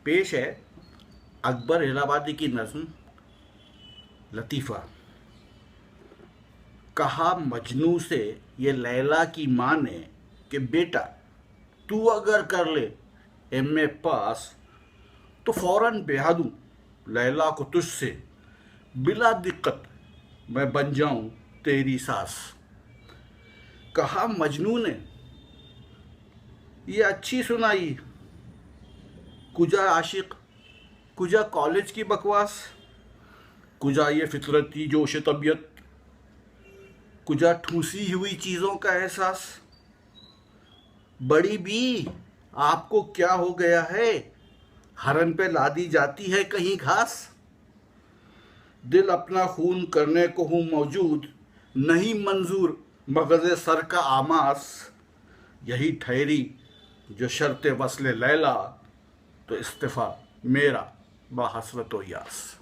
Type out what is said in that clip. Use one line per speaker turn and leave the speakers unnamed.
पेश है अकबर इलाहाबादी की नज़्म लतीफ़ा। कहा मजनू से ये लैला की माँ ने कि बेटा तू अगर कर ले एमए पास तो फ़ौरन ब्याह दूँ लैला को तुझसे, बिला दिक्कत मैं बन जाऊँ तेरी सास। कहा मजनू ने ये अच्छी सुनाई, कुजा आशिक, कुजा कॉलेज की बकवास, कुजा ये फितरती जोश तबीयत, कुजा ठूसी हुई चीज़ों का एहसास। बड़ी बी आपको क्या हो गया है, हरन पे लादी जाती है कहीं घास। दिल अपना खून करने को हूँ मौजूद, नहीं मंजूर मगज़ सर का आमास। यही ठहरी जो शर्त वस्ल लैला, तो इस्तीफ़ा मेरा बहसरत यास।